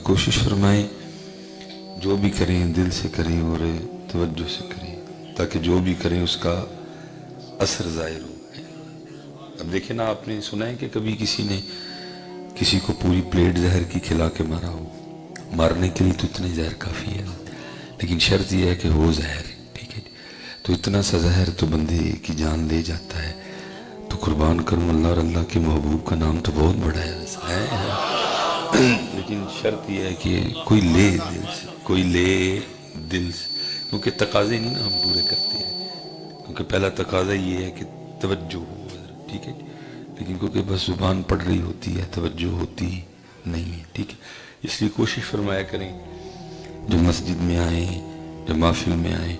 کوشش فرمائیں جو بھی کریں دل سے کریں اور توجہ سے کریں، تاکہ جو بھی کریں اس کا اثر ظاہر ہو۔ اب دیکھیں نا، آپ نے سنا ہے کہ کبھی کسی نے کسی کو پوری پلیٹ زہر کی کھلا کے مارا ہو؟ مارنے کے لیے تو اتنے زہر کافی ہے، لیکن شرط یہ ہے کہ وہ زہر، ٹھیک ہے؟ تو اتنا سا زہر تو بندے کی جان لے جاتا ہے، تو قربان کروں اللہ اور اللہ کے محبوب کا نام تو بہت بڑا ہے، لیکن شرط یہ ہے کہ کوئی لے دل سے، کوئی لے دل سے، کیونکہ تقاضے نہیں نا ہم پورے کرتے ہیں، کیونکہ پہلا تقاضا یہ ہے کہ توجہ ہو، ٹھیک ہے؟ لیکن کیونکہ بس زبان پڑھ رہی ہوتی ہے، توجہ ہوتی نہیں ہے، ٹھیک ہے؟ اس لیے کوشش فرمایا کریں جب مسجد میں آئیں، جب محفل میں آئیں،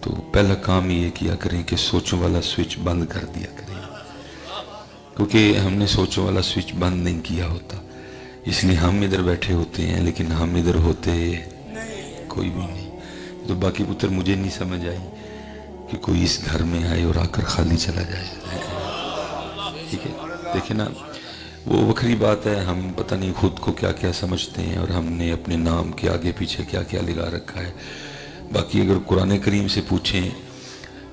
تو پہلا کام یہ کیا کریں کہ سوچوں والا سوئچ بند کر دیا کریں، کیونکہ ہم نے سوچوں والا سوئچ بند نہیں کیا ہوتا، اس لیے ہم ادھر بیٹھے ہوتے ہیں لیکن ہم ادھر ہوتے کوئی بھی نہیں۔ تو باقی پتر مجھے نہیں سمجھ آئی کہ کوئی اس گھر میں آئے اور آ کر خالی چلا جائے، ٹھیک ہے؟ دیکھیں نا، وہ وکری بات ہے، ہم پتہ نہیں خود کو کیا کیا سمجھتے ہیں، اور ہم نے اپنے نام کے آگے پیچھے کیا کیا لگا رکھا ہے۔ باقی اگر قرآن کریم سے پوچھیں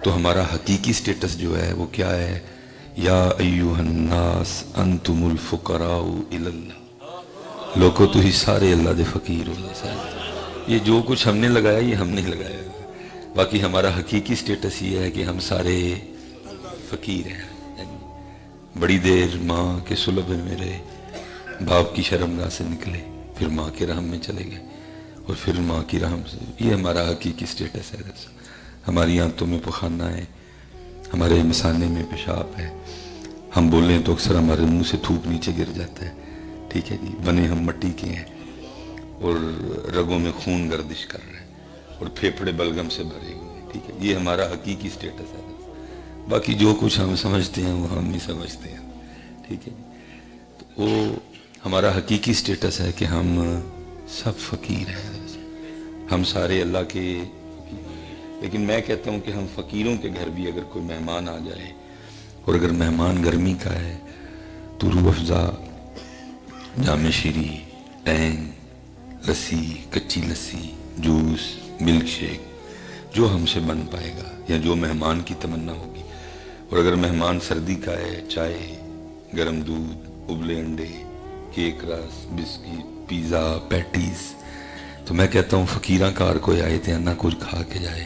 تو ہمارا حقیقی سٹیٹس جو ہے وہ کیا ہے؟ یا ایوہ الناس انتم الفقراء الی اللہ، لوگوں تو ہی سارے اللہ دے فقیر ہو۔ یہ جو کچھ ہم نے لگایا یہ ہم نے لگایا، باقی ہمارا حقیقی سٹیٹس یہ ہے کہ ہم سارے فقیر ہیں۔ بڑی دیر ماں کے سلب میں رہے، باپ کی شرمگاہ سے نکلے، پھر ماں کے رحم میں چلے گئے، اور پھر ماں کی رحم سے، یہ ہمارا حقیقی سٹیٹس ہے۔ ہماری آنتوں میں پخانہ ہے، ہمارے مثانے میں پیشاب ہے، ہم بولیں تو اکثر ہمارے منہ سے تھوک نیچے گر جاتا ہے، ٹھیک ہے جی؟ بنے ہم مٹی کے ہیں، اور رگوں میں خون گردش کر رہے ہیں، اور پھیپھڑے بلغم سے بھرے ہوئے ہیں، ٹھیک ہے؟ یہ ہمارا حقیقی سٹیٹس ہے۔ باقی جو کچھ ہم سمجھتے ہیں وہ ہم نہیں سمجھتے ہیں، ٹھیک ہے؟ تو وہ ہمارا حقیقی سٹیٹس ہے کہ ہم سب فقیر ہیں، ہم سارے اللہ کے۔ لیکن میں کہتا ہوں کہ ہم فقیروں کے گھر بھی اگر کوئی مہمان آ جائے، اور اگر مہمان گرمی کا ہے تو روح افزا، جام شیری، ٹینگ، لسی، کچی لسی، جوس، ملک شیک، جو ہم سے بن پائے گا یا جو مہمان کی تمنا ہوگی۔ اور اگر مہمان سردی کا ہے، چائے، گرم دودھ، ابلے انڈے، کیک رس، بسکٹ، پیزا، پیٹیز، تو میں کہتا ہوں فقیراں کار کوئی آئے تھے نہ کچھ کھا کے جائے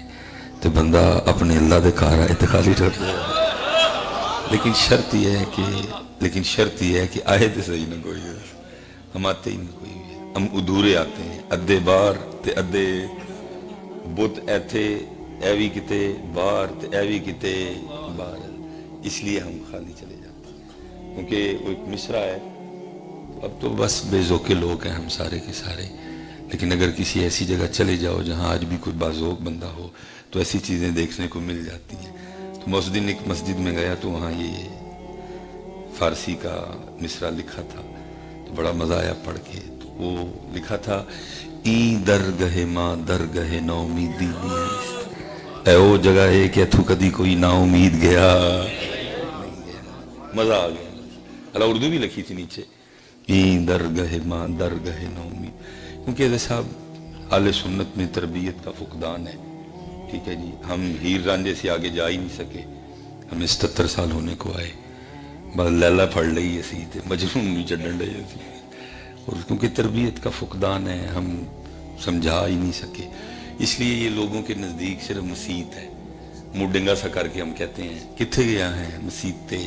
تو بندہ اپنے اللہ دے کار آئے تو خالی ٹھہر جائے۔ لیکن شرط یہ ہے کہ آئے تو صحیح نہ کوئی ہے، ہم آتے ہی نہ کوئی ہے، ہم ادھورے آتے ہیں، ادھے باہر تے ادھے بت ایتھے، ایوی کتے باہر تے ایوی کتے باہر، اس لیے ہم خالی چلے جاتے ہیں۔ کیونکہ وہ ایک مصرع ہے، اب تو بس بے ذوقے لوگ ہیں ہم سارے کے سارے، لیکن اگر کسی ایسی جگہ چلے جاؤ جہاں آج بھی کوئی باذوق بندہ ہو تو ایسی چیزیں دیکھنے کو مل جاتی ہیں۔ تو اس دن ایک مسجد میں گیا تو وہاں یہ فارسی کا مصرع لکھا تھا، تو بڑا مزہ آیا پڑھ کے۔ تو وہ لکھا تھا، این درگہ ماں درگہ نا امیدی نیست، اے او جگہ ہے کہ اتھو کدی کوئی نا امید گیا، مزہ آ گیا۔ اللہ اردو بھی لکھی تھی نیچے، این درگہ ماں درگہ نا امید، کیونکہ حضرت صاحب اہل سنت میں تربیت کا فقدان ہے، ٹھیک ہے جی؟ ہم ہیر رانجھے سے آگے جا ہی نہیں سکے، ہمیں 77 سال ہونے کو آئے، بس لیلا پڑھ لئی اسی تے مجنون بھی چڑھن لئی اسی، اور کیونکہ تربیت کا فقدان ہے ہم سمجھا ہی نہیں سکے، اس لیے یہ لوگوں کے نزدیک صرف مسیت ہے۔ منہ ڈنگا سا کر کے ہم کہتے ہیں کتھے گیا ہے مسیت تے،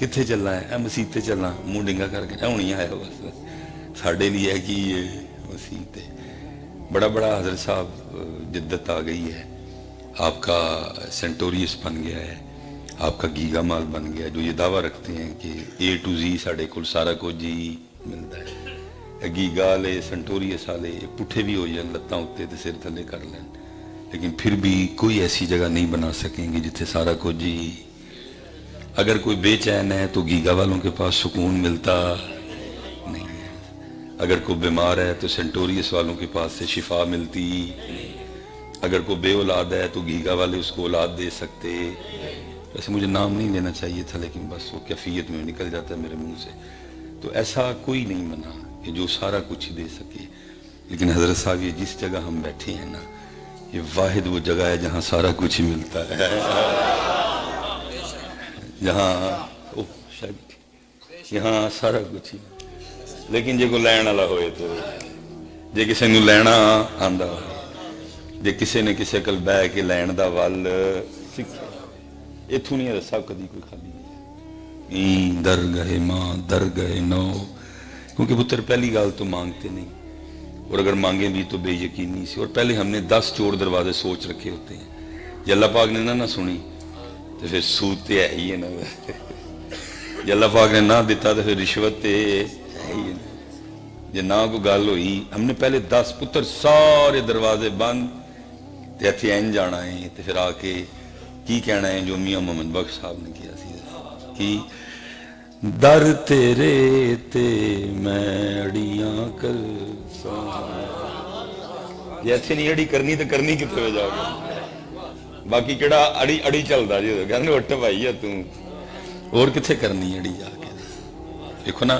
کتھے چلنا ہے؟ اے مسیت تے چلنا، منہ ڈنگا کر کے ہوں نہیں آیا، بس ساڑھے لیے ہے کہ یہ مسیت ہے۔ بڑا بڑا حضرت صاحب جدت آ گئی ہے، آپ کا سینٹوریس بن گیا ہے، آپ کا گیگا مال بن گیا ہے، جو یہ دعویٰ رکھتے ہیں کہ اے ٹو زی ساڑھے کل سارا کو جی ملتا ہے، گیگا لے سینٹوریس والے پٹھے بھی ہو جائیں، لتاں اتے تے سر تھلے کر لیں، لیکن پھر بھی کوئی ایسی جگہ نہیں بنا سکیں گے جتھے سارا کو جی۔ اگر کوئی بے چین ہے تو گیگا والوں کے پاس سکون ملتا نہیں ہے، اگر کوئی بیمار ہے تو سینٹوریس والوں کے پاس سے شفا ملتی، اگر کوئی بے اولاد ہے تو گیگا والے اس کو اولاد دے سکتے۔ ویسے مجھے نام نہیں لینا چاہیے تھا، لیکن بس وہ کیفیت میں نکل جاتا ہے میرے منہ سے۔ تو ایسا کوئی نہیں بنا، کہ جو سارا کچھ ہی دے سکے. لیکن حضرت صاحب یہ جس جگہ ہم بیٹھے ہیں نا یہ واحد وہ جگہ ہے جہاں سارا کچھ ہی ملتا ہے. جہاں یہاں سارا کچھ ہی. لیکن جے کو لین والا ہوئے تو جے کسی نے لینا آندا ہوئے جے کسی نے کسی کل بہ کے لین دا ول سکھیا اتھوں نہیں حضرت صاحب کدی کوئی خالی نہیں. در گئے ماں در گئے نو. کیونکہ پتر پہلی گال تو مانگتے نہیں اور اگر مانگیں بھی تو بے یقینی سی. اور پہلے ہم نے 10 چور دروازے سوچ رکھے ہوتے ہیں. جی اللہ پاک نے نہ سنی تو پھر سود تے ہے ہی ہے نا. جی اللہ پاک نے نہ دیتا تو پھر رشوت تے ہے ہی ہے نا. جی نہ کوئی گل ہوئی ہم نے پہلے 10 پتر سارے دروازے بند تے اتھے این جانا ہے تے پھر آ کے کی کہنا ہے جو میاں محمد بخش صاحب نے کیا سی کہ در تیرے تے میں اڑیاں کر یہ ایسے نہیں اڑی کرنی تو کرنی کتنے ہو جاؤ گے. باقی کہڑا اڑی اڑی چلتا جی کہنے اٹھ بھائی ہے تم اور کتنے کرنی اڑی جا کے. دیکھو نا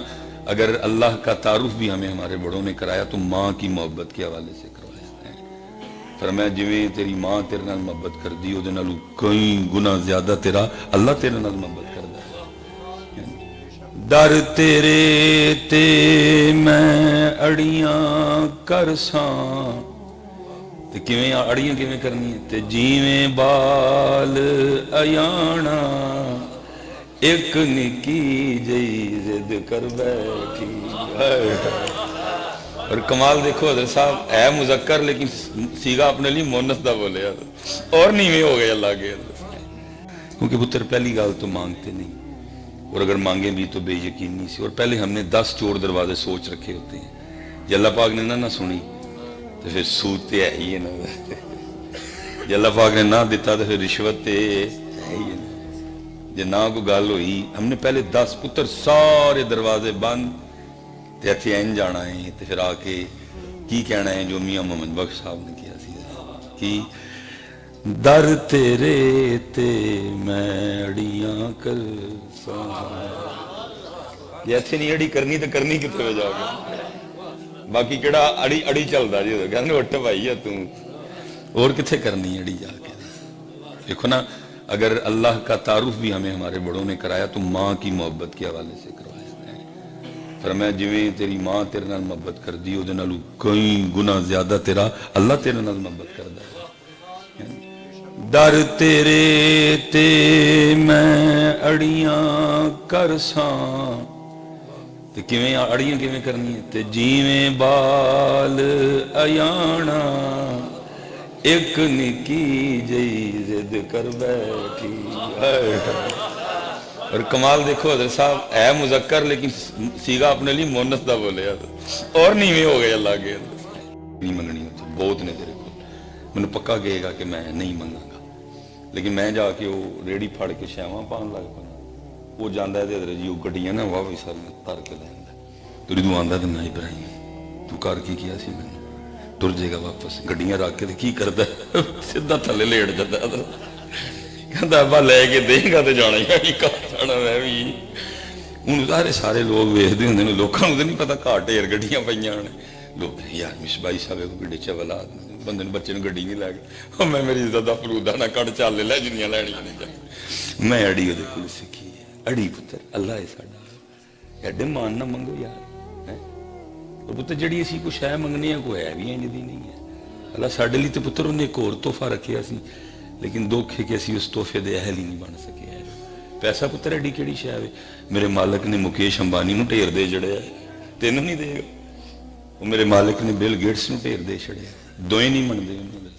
اگر اللہ کا تعارف بھی ہمیں ہمارے بڑوں نے کرایا تو ماں کی محبت کے حوالے سے کروایا ہے. فرمایا جویں تیری ماں تیرے نال محبت کر دی وہ نالوں کئی گنا زیادہ تیرا اللہ تیرے نال محبت کردا ہے. در تیرے تے میں اڑیاں کرساں تے کیویں اڑیاں کیویں کرنی ہے تے جیویں بال ایانا ایک نکی جئی زد کر بیٹھی. اور کمال دیکھو حضرت صاحب ہے مذکر لیکن سیگا اپنے لیے مونس دا بولے اور نیویں ہو گئے اللہ کے. کیونکہ پتر پہلی گال تو مانگتے نہیں اور اگر مانگیں بھی تو بے یقینی سی. اور پہلے ہم نے 10 چور دروازے سوچ رکھے ہوتے ہیں. جی اللہ پاک نے نہ سنی تو پھر سود تے ہے ہی ہے نا. جی اللہ پاک نے نہ دیتا تو پھر رشوت تے ہے ہی ہے نا. جی نہ کوئی گل ہوئی ہم نے پہلے 10 پتر سارے دروازے بند تے اتھے این جانا ہے تے پھر آ کے کی کہنا ہے جو میاں محمد بخش صاحب نے کیا سی کہ در تیرے تے میں اڑیاں کر یہ ایسے نہیں اڑی کرنی تو کرنی کتنے ہو جاؤ گے. باقی کہڑا اڑی اڑی چلتا جی کہنے اٹھ بھائی ہے تم اور کتنے کرنی اڑی جا کے. دیکھو نا اگر اللہ کا تعارف بھی ہمیں ہمارے بڑوں نے کرایا تو ماں کی محبت کے حوالے سے کروایا ہے. فرمایا جویں تیری ماں تیرے نال محبت کر دی وہ نالوں کئی گنا زیادہ تیرا اللہ تیرے نال محبت کردا ہے. در تیرے تے میں اڑیاں کرساں تے کیویں اڑیاں کیویں کرنی ہے تے جیویں بال ایانا ایک نکی جئی زد کر بیٹھی. اور کمال دیکھو حضرت صاحب ہے مذکر لیکن سیگا اپنے لیے مونس دا بولے اور نیویں ہو گئے اللہ کے. نہیں منگنی ہوتی بہت نے تیرے کو مجھے پکا کہے گا کہ میں نہیں منگا گا لیکن میں جا کے وہ ریڑی پھڑ کے شیواں پان لگ پانا وہ جانا ہے تو حضرت جی وہ گڈیاں نا واہ بھی ساری تر کے لینا تو ردو آندا تو میں ابراہیم تو کر کی کیا سی میں تر جائے گا واپس گڈیاں رکھ کے کی کرتا ہے سیدھا تھلے لیٹ جاتا ہے کہتا ابا لے کے دے گا تو جانا ہی جانا میں بھی ہوں سارے لوگ ویختے ہوں نے لوگوں کو نہیں پتا گھر ڈھیر گڈیاں پہ لوگ یار مصبائی صاحب کو گڈے چلا بندے نے بچے گڈی نہیں لے گئے میں میری عزت کا فرودا نہ کٹ چل لے جنیاں لینیاں نہیں میں اڑی وہ کول سیکھی اڑی پتر اللہ ہے ساڈا ایڈے مان نہ منگو یار. اور پتر جڑی اسی کو شے منگنے ہیں کوئی ہے بھی انج دی نہیں ہے. اللہ ساڈے لیے تو پتر انہیں ایک اور تحفہ رکھیا سی لیکن دکھ ہے کہ اسی اس تحفے دے اہل ہی نہیں بن سکے. پیسہ پتر ایڈی کیڑی شے ہے میرے مالک نے مکیش امبانی نو ڈھیر دے جڑیا تینوں نہیں دے گا. وہ میرے مالک نے بل گیٹس نو ڈھیر دے چھڑیا دوئے نہیں منتے انہوں نے.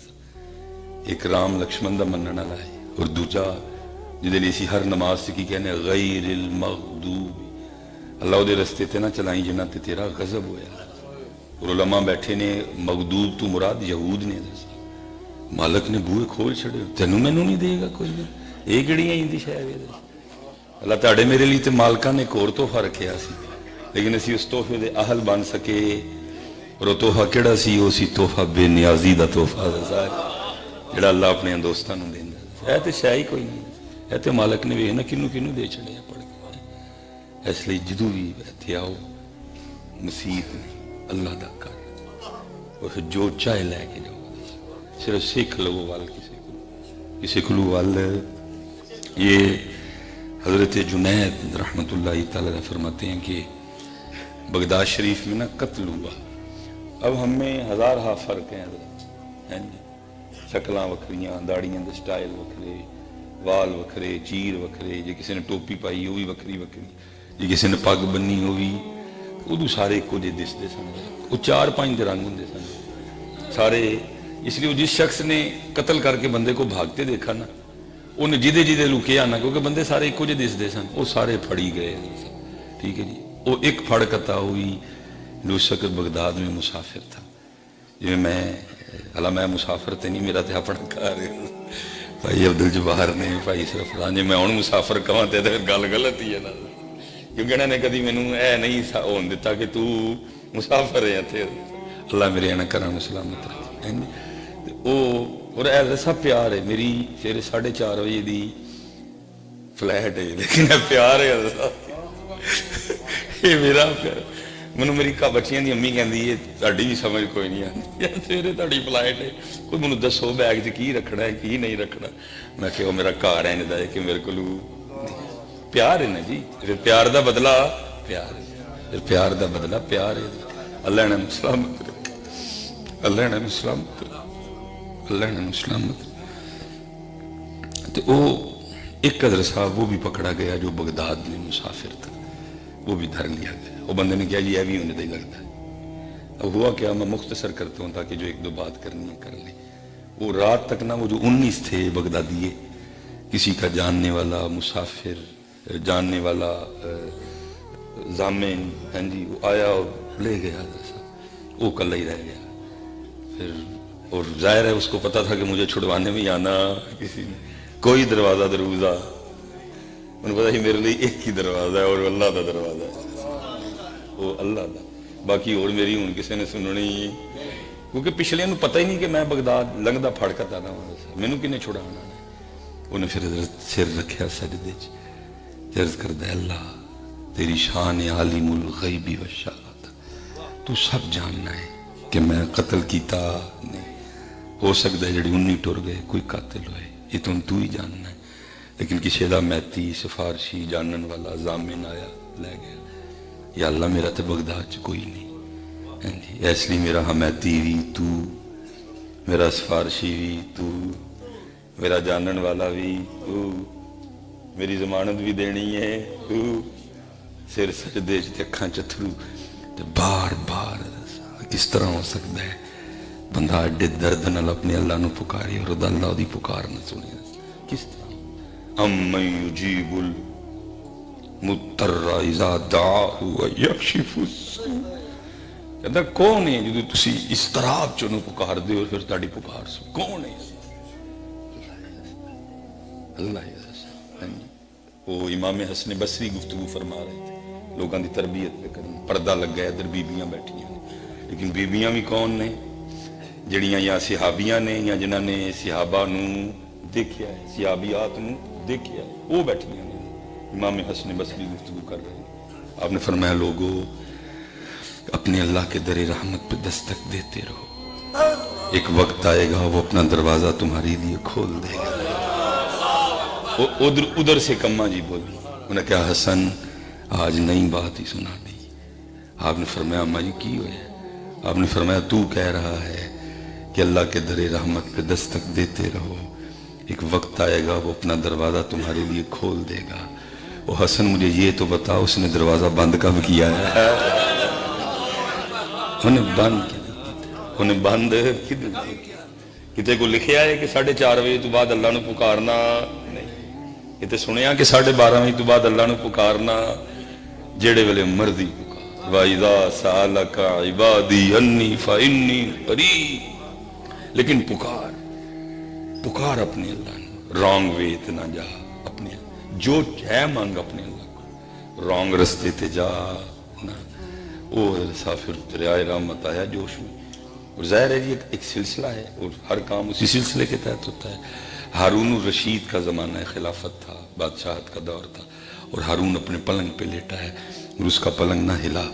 ایک رام لکشمن دا منن والا ہے اور دوجا جہدے لیے اسی ہر نماز سے کی کہنے غیر المغضوب اللہ دے رستے تے نہ چلائیں جنہ تے تیرا غضب ہویا. اور علماء بیٹھے نے مغضوب تو مراد یہود نے مالک نے بوئے کھول چھڑے تینوں مینوں نہیں دے گا کوئی یہ کہڑی آئی دی شاید اللہ تاڑے میرے لیے تے مالکہ نے ایک اور تحفہ رکھیا سی لیکن اسی اس تحفے دے اہل بن سکے. اور وہ تحفہ کیڑا سی وہ سی تحفہ بے نیازی دا تحفہ جڑا اللہ اپنے دوستاں نوں دیندا ہے تے شے ہی کوئی نہیں ہے تے مالک نے ویکھنا کینوں کینوں دے چھڑیا پڑھ کے. اس لیے جدوں بھی اتھے آؤ مسیت نہیں، اللہ دا گھر، اور پھر جو چاہے لے کے جاؤ، صرف سیکھ لو وال کسی کو وال۔ یہ حضرت جنید رحمۃ اللہ تعالی فرماتے ہیں کہ بغداد شریف میں نا قتل ہوا، اب ہم میں ہزارہ فرق ہیں حضرت، شکلاں وکھریاں، داڑیاں دے سٹائل وکھرے، وال وکھرے، چیر وکھرے، جے کسی نے ٹوپی پائی وہ بھی وکھری وکھری، جے کسی نے پگ بنی وہ بھی، ادو سارے ایک جے دستے سن، وہ 4-5 رنگ ہوں سن سارے۔ اس لیے جس شخص نے قتل کر کے بندے کو بھاگتے دیکھا نا، انہیں جدے جدے لکے آنا، کیونکہ بندے سارے ایک جے دستے سن، وہ سارے پھڑی گئے، ٹھیک ہے جی۔ وہ ایک پھڑ قطع ہوئی، لوسک بغداد میں مسافر تھا، جی میں حالا میں مسافر تے نہیں، میرا تے اپنا گھر ہے، بھائی عبدالجبار نے بھائی سرفراز نے، میں ہوں مسافر کہاں تے پھر گل غلط ہی ہے نا، کیونکہ انہوں نے کدی مینوں اے نہیں ہون دیتا کہ تو مسافر ہے تے اللہ میرے انہاں گھراں نوں سلامت رکھے۔ اور ایسا پیار ہے، میری پھر 4:30 بجے دی فلیٹ ہے، لیکن پیار ہے یہ میرا پیار۔ مجھے میری بچیاں دی امی کہندی ہے تہاڈی بھی سمجھ کوئی نہیں آتی، سویرے تہاڈی فلائٹ ہے، کوئی مجھے دسو بیگ چ کی رکھنا ہے کی نہیں رکھنا، میں کہ وہ میرا گھر ہے کہ میرے کو پیار ہے نا جی، پھر پیار دا بدلہ پیار ہے، پھر پیار دا بدلہ پیار ہے۔ اللہ نے سلامت رکھے، اللہ نے سلامت رکھے، اللہ نے سلامت۔ تو وہ ایک قدر صاحب وہ بھی پکڑا گیا جو بغداد میں مسافر تھا، وہ بھی دھر لیا گیا۔ وہ بندے نے کہا جی یہ بھی انہیں نہیں لگتا ہے۔ اب ہوا کیا، میں مختصر کرتا ہوں تاکہ جو 1-2 بات کرنی ہے کر لیں۔ وہ رات تک نا وہ جو 19 تھے بغدادیے، کسی کا جاننے والا مسافر، جاننے والا ضامن، ہاں جی، وہ آیا اور لے گیا، وہ کل ہی رہ گیا۔ پھر اور ظاہر ہے اس کو پتا تھا کہ مجھے چھڑوانے میں ہی آنا، کسی نے کوئی دروازہ دروازہ، انہوں نے پتا ہی میرے لیے ایک ہی دروازہ ہے اور اللہ دا دروازہ ہے، وہ اللہ دا، باقی اور میری ہوں کسی نے سننی، کیونکہ پچھلے انہوں پتہ ہی نہیں کہ میں بغداد لنگدا پھڑ کر آنا ہوں، مینوں کنے چھڑانا ہے۔ انہیں پھر سر رکھیا سجدے چ، عرض کردہ اللہ تیری شان عالم الغیب والشہادہ، تو سب جاننا ہے کہ میں قتل کیتا نہیں، ہو سکتا ہے جڑی 19 ٹر گئے کوئی قاتل ہوئے، یہ تو ہی جاننا ہے، لیکن کسی دا میتی سفارشی جانن والا ضامن آیا لے گیا، یا اللہ میرا تے بغداد چ کوئی نہیں، اس لیے میرا حمیتی بھی تو، میرا سفارشی بھی تو، میرا جانن والا بھی تو، میری ضمانت بھی دینی ہے تو۔ سر سجدے چ اکھاں چتھرو، بار بار کس طرح ہو سکتا ہے بندہ ایڈے درد نال اپنے اللہ نو پکاری اور اللہ دی پکار نہ سنے، کس طرح؟ امن یجیب المضطر اذا دعاہ ویکشف السوء، کہتا کون ہے جو تسی اضطراب چوں پکار دے اور پھر تہاڈی پکار سو، کون ہے؟ اللہ ہے۔ وہ امام حسن بصری گفتگو فرما رہے تھے، لوگاں دی تربیت پہ کریں، پردہ لگ گیا، ادھر بیبیاں بیٹھی ہیں، لیکن بیبیاں بھی کون نے؟ جڑیاں یا صحابیاں نے یا جنہاں نے صحابہ نو دیکھیا ہے، صحابیات نو دیکھیا ہے، وہ بیٹھی ہیں۔ امام حسن بصری گفتگو کر رہے ہیں، آپ نے فرمایا لوگو اپنے اللہ کے در رحمت پہ دستک دیتے رہو، ایک وقت آئے گا وہ اپنا دروازہ تمہارے لیے کھول دے گا۔ ادھر سے کماں جی بولی، انہوں نے کہا حسن آج نئی بات ہی سنا دی۔ آپ نے فرمایا اماں جی کی ہوئے؟ آپ نے فرمایا تو کہہ رہا ہے کہ اللہ کے در رحمت پہ دستک دیتے رہو، ایک وقت آئے گا وہ اپنا دروازہ تمہارے لیے کھول دے گا۔ وہ حسن مجھے یہ تو بتا اس نے دروازہ بند کب کیا ہے؟ انہیں بند کتے کو لکھیا ہے کہ 4:30 بجے تو بعد اللہ نے پکارنا نہیں، کتے سنیا کہ 12:30 بجے تو بعد اللہ نے پکارنا، جیڑے ویلے مرضی پکار، وَإِذَا سَأَلَكَ عِبَادِي أَنِّي فَإِنِّي قَرِيبٌ، لیکن پکار اپنے اللہ نے، رانگ وے تے نہ جا، اپنے جو ہے مانگ اپنے اللہ کو، رانگ رستے تے جا نہ۔ وہ سافر دریائے رحمت آیا جوش میں، اور ظاہر ہے جی ایک سلسلہ ہے اور ہر کام اسی سلسلے کے تحت ہوتا ہے۔ ہارون الرشید کا زمانہ خلافت تھا، بادشاہت کا دور تھا، اور ہارون اپنے پلنگ پہ لیٹا ہے اور اس کا پلنگ نہ ہلا،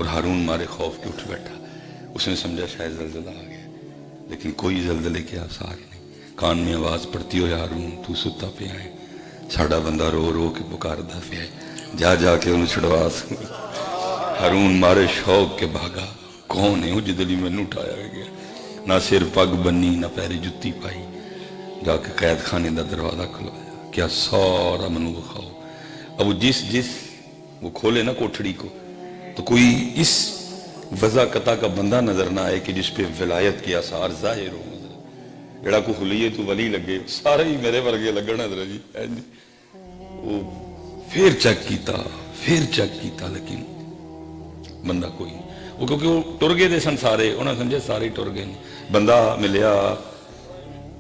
اور ہارون مارے خوف کے اٹھ بیٹھا. اس نے سمجھا شاید زلزلہ آ گیا، لیکن کوئی زلزلے کے آثار نہیں. کان میں آواز پڑتی ہو ہارون تو ستا پہ آئے، ساڑا بندہ رو رو کے پکاردا پیا، جا جا کے انہوں چھڑوا. ہارون مارے شوق کے بھاگا، کون ہے وہ جدلی میں نے اٹھایا گیا، نہ سر پگ بنی نہ پیری جتی پائی. جا کے قید خانے دا دروازہ کھلوایا، کیا سارا منو بخاؤ. اب وہ جس وہ کھولے نا کوٹھڑی کو تو کوئی اس وضاقتہ کا بندہ نظر نہ آئے کہ جس پہ ولایت کے آثار ظاہر ہو. جڑا کو خلیے تو ولی لگے، سارے ہی میرے ورگے لگنا حضرت جی. وہ پھر چیک کیتا لیکن بندہ کوئی نہیں. وہ کیونکہ وہ ٹر گئے دے سن سارے، انہوں نے سمجھے سارے ٹر گئے نہیں. بندہ ملیا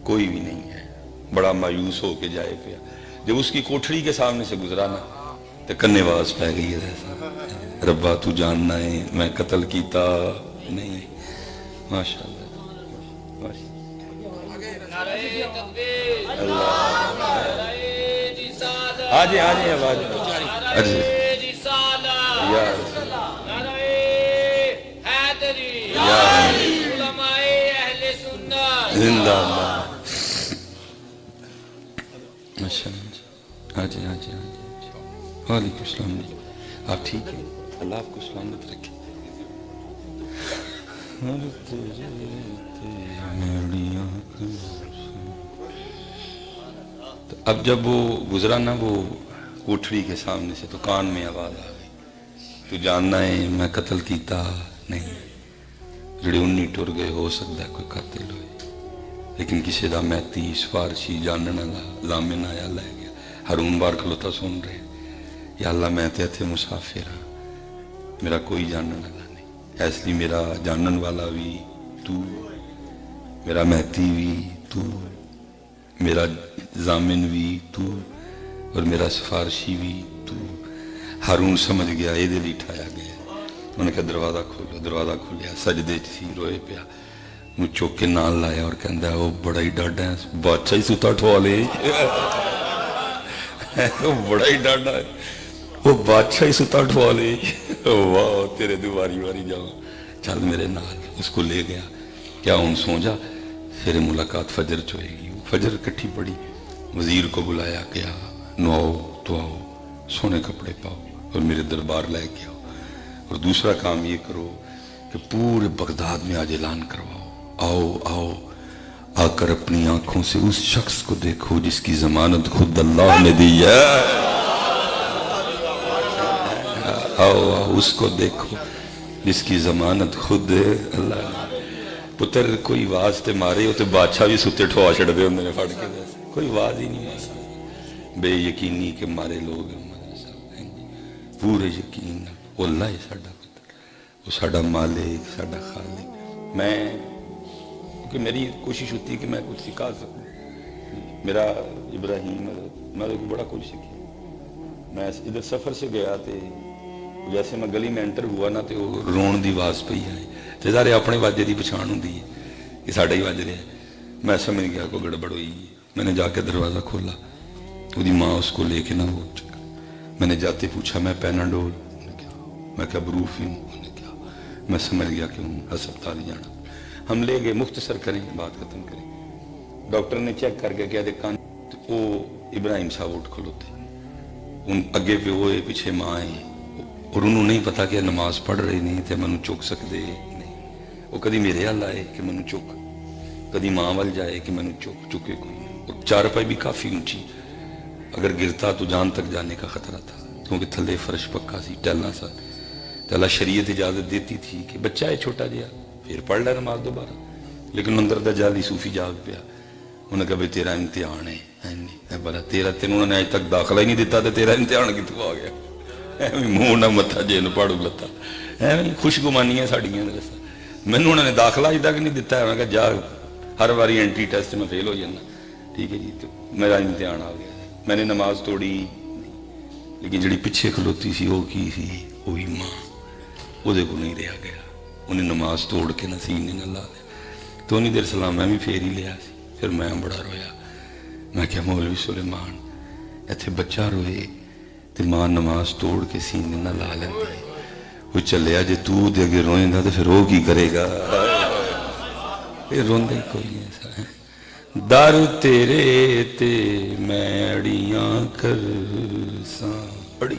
کوئی بھی نہیں ہے، بڑا مایوس ہو کے جائے پیا. جب اس کی کوٹھڑی کے سامنے سے گزرا نا تو کنے واز پہ گئی ہے، ربا تو جاننا ہے میں قتل کیتا نہیں. ماشاءاللہ آجے آواز زندہ اللہ. آجے وعلیکم السلام. آپ ٹھیک ہیں؟ اللہ آپ کو سلامت رکھے. اب جب وہ گزرا نا وہ کوٹھڑی کے سامنے سے تو کان میں آواز آ گئی، تو جاننا ہے میں قتل کیتا نہیں. جڑے 19 ٹر گئے ہو سکتا ہے کوئی قاتل ہوئے، لیکن کسی دا میتی سفارشی جاننا لامن آیا لے گیا. ہارون بار کھلوتا سن رہے، یا اللہ میں تے تھے مسافر ہاں، میرا کوئی جاننے والا نہیں، اس لیے میرا جانن والا بھی تو، میرا میتی بھی تو، میرا ضامن بھی تو، اور میرا سفارشی بھی تو. ہارون سمجھ گیا یہ دل اٹھایا گیا. انہوں نے کہا دروازہ کھولو. دروازہ کھولیا، سجدے تھی روئے پیا. مجھ چوک کے نال لایا اور کہندہ ہے وہ بڑا ہی ڈاڈا ہے، بادشاہ ہی ستا ٹھوا لے. وہ بڑا ہی ڈاڈا ہے، وہ بادشاہ ہی ستا ٹھوا لے. واہ تیرے دواری واری جاؤ، چل میرے نال. اس کو لے گیا. کیا ان سو جا، پھر ملاقات فجر چوئے گی. فجر کٹھی پڑی، وزیر کو بلایا گیا، نواؤ تو آؤ، سونے کپڑے پاؤ اور میرے دربار لے کے آؤ. اور دوسرا کام یہ کرو کہ پورے بغداد میں آج اعلان کرواؤ، آؤ آؤ آ کر اپنی آنکھوں سے اس شخص کو دیکھو جس کی ضمانت خود اللہ نے دی ہے. آؤ آؤ اس کو دیکھو جس کی ضمانت خود اللہ نے. پتر کوئی واز تے مارے ہو تو بادشاہ بھی ستے ٹھوا چھڑ دے انہوں نے پھڑ کے جیسے کوئی واز ہی نہیں مارا. بے یقینی کہ مارے لوگ پورے یقین وہ اللہ ہے ساڑھا پتر، وہ ساڑھا مالک ساڑھا خالق. میں کیونکہ میری کوشش ہوتی ہے کہ میں کچھ سکھا سکوں. میرا ابراہیم میں بڑا کچھ سیکھی. میں ادھر سفر سے گیا تھے، جیسے میں گلی میں انٹر ہوا نا تو رون دی آواز پئی آئی تے سارے اپنے واجے دی پچھان ہوندی ہے کہ ساڈا ہی واج رہا ہے. میں سمجھ گیا کوئی گڑبڑ ہوئی. میں نے جا کے دروازہ کھولا، وہ دی ماں اس کو لے کے نہ ہو چکا. میں نے جاتے پوچھا میں پیناڈول، میں کیا بروفین، میں سمجھ گیا کہ ہوں ہسپتال جانا. ہم لے گئے، مختصر کریں بات ختم کریں. ڈاکٹر نے چیک کر کے کیا دیکھا وہ ابراہیم صاحب اٹھ کھلوتے، ان اگے پہ وہ پیچھے ماں ہیں اور انہوں نہیں پتا کہ نماز پڑھ رہی نہیں تھے منو چک سکتے نہیں. وہ کدی میرے حال آئے کہ منو چک، کدی ماں وال جائے کہ منو چکے کوئی نہیں. اور چارپائی بھی کافی اونچی، اگر گرتا تو جان تک جانے کا خطرہ تھا کیونکہ تھلے فرش پکا سی ٹیلنا سا. اللہ شریعت اجازت دیتی تھی کہ بچہ ہے چھوٹا جہا پھر پڑھ لے نماز دوبارہ، لیکن اندر دا جالی صوفی جاگ پیا. انہوں نے کہا بھئی تیرا امتحان ہے، بلا تیرا تینوں نے آج تک داخلہ ہی نہیں دیتا تو تیرا امتحان کتوں آ گیا. منہ نہ متھا جے نہ پاڑو لتا، خوش گمانیاں ساڑیاں. مینوں انہوں نے داخلہ اج تک نہیں دیتا ہے. میں کہا جا ہر واری اینٹری ٹیسٹ میں فیل ہو جانا. ٹھیک ہے جی، تو میرا امتحان آ گیا. میں نے نماز توڑی، لیکن جڑی پیچھے کھلوتی سی وہ کی سی، وہی ماں، وہ دے کو نہیں رہا گیا. انہیں نماز توڑ کے نسین نے نہ لا لیا. تو انہیں دیر سلام میں بھی پھیر ہی لیا سی. پھر میں بڑا رویا. میں کہا مولوی سلیمان ایتھے بچہ روئے تے ماں نماز توڑ کے سینے نہ لا لیندی. وہ چلیا جے تو دے اگے روئیں گا تو پھر وہ کی کرے گا؟ یہ روندے کوئی نہیں ایسا ہے۔ در تیرے تے میں اڑیاں کرساں، اڑی